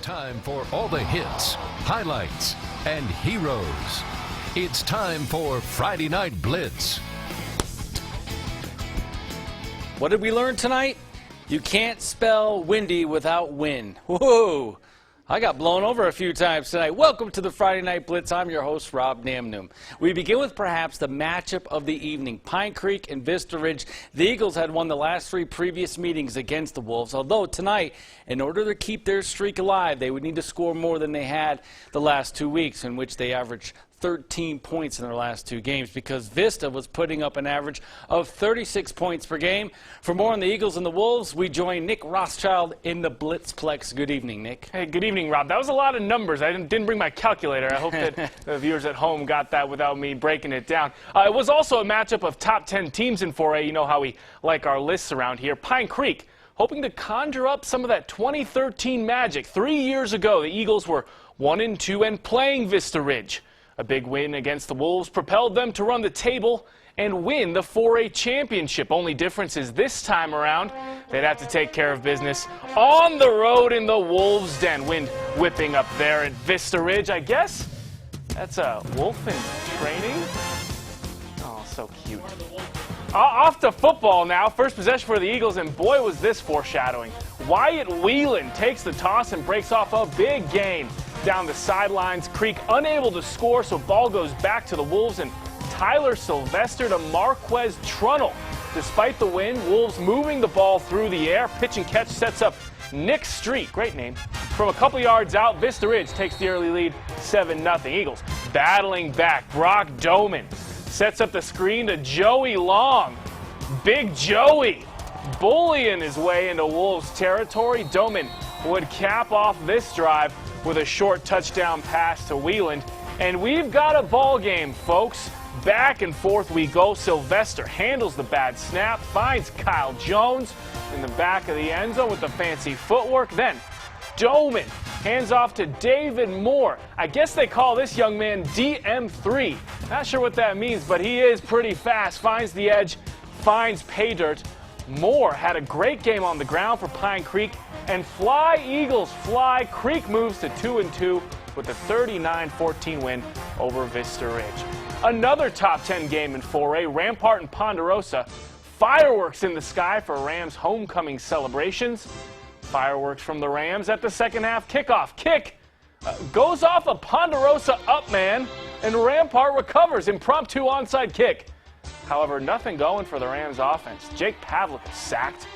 time for all the hits, highlights, and heroes. It's time for Friday Night Blitz. What did we learn tonight? You can't spell windy without win. Whoa! I got blown over a few times tonight. Welcome to the Friday Night Blitz. I'm your host, Rob Namnum. We begin with perhaps the matchup of the evening. Pine Creek and Vista Ridge. The Eagles had won the last three previous meetings against the Wolves, although tonight, in order to keep their streak alive, they would need to score more than they had the last 2 weeks, in which they averaged 13 points in their last two games, because Vista was putting up an average of 36 points per game. For more on the Eagles and the Wolves, we join Nick Rothschild in the Blitzplex. Good evening, Nick. Hey, good evening, Rob. That was a lot of numbers. I didn't bring my calculator. I hope that the viewers at home got that without me breaking it down. It was also a matchup of top 10 teams in 4A. You know how we like our lists around here. Pine Creek, hoping to conjure up some of that 2013 magic. 3 years ago, the Eagles were 1-2 and playing Vista Ridge. A big win against the Wolves propelled them to run the table and win the 4A championship. Only difference is this time around, they'd have to take care of business on the road in the Wolves' den. Wind whipping up there at Vista Ridge. I guess that's a wolf in training. Oh, so cute. Off to football now. First possession for the Eagles, and boy, was this foreshadowing. Wyatt Whelan takes the toss and breaks off a big gain down the sidelines. Creek unable to score, so ball goes back to the Wolves, and Tyler Sylvester to Marquez Trunnell. Despite the win, Wolves moving the ball through the air. Pitch and catch sets up Nick Street, great name, from a couple yards out. Vista Ridge takes the early lead, 7-0. Eagles battling back. Brock Doman sets up the screen to Joey Long. Big Joey bullying his way into Wolves territory. Doman would cap off this drive with a short touchdown pass to Whelan. And we've got a ball game, folks. Back and forth we go. Sylvester handles the bad snap, finds Kyle Jones in the back of the end zone with the fancy footwork. Then Doman hands off to David Moore. I guess they call this young man DM3. Not sure what that means, but he is pretty fast. Finds the edge, finds pay dirt. Moore had a great game on the ground for Pine Creek. And fly, Eagles, fly. Creek moves to 2-2 with a 39-14 win over Vista Ridge. Another top 10 game in 4A, Rampart and Ponderosa. Fireworks in the sky for Rams homecoming celebrations. Fireworks from the Rams at the second half kickoff. Kick goes off a Ponderosa up man, and Rampart recovers. Impromptu onside kick. However, nothing going for the Rams offense. Jake Pavlik is sacked.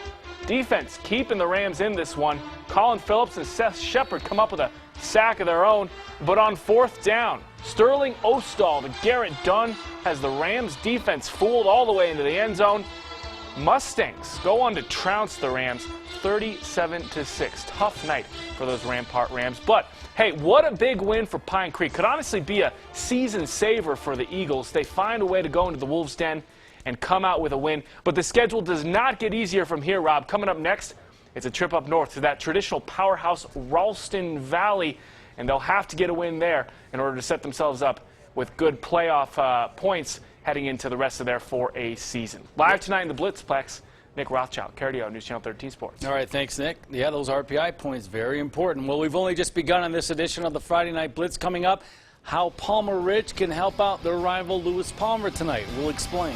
Defense keeping the Rams in this one. Colin Phillips and Seth Shepard come up with a sack of their own. But on fourth down, Sterling Ostall to Garrett Dunn has the Rams defense fooled all the way into the end zone. Mustangs go on to trounce the Rams 37-6. Tough night for those Rampart Rams. But, hey, what a big win for Pine Creek. Could honestly be a season saver for the Eagles. They find a way to go into the Wolves' den and come out with a win. But the schedule does not get easier from here, Rob. Coming up next, it's a trip up north to that traditional powerhouse Ralston Valley, and they'll have to get a win there in order to set themselves up with good playoff points heading into the rest of their 4A season. Live tonight in the Blitzplex, Nick Rothschild, KRDO, News Channel 13 Sports. All right, thanks, Nick. Yeah, those RPI points, very important. Well, we've only just begun on this edition of the Friday Night Blitz. Coming up, how Palmer Ridge can help out their rival Lewis Palmer tonight. We'll explain.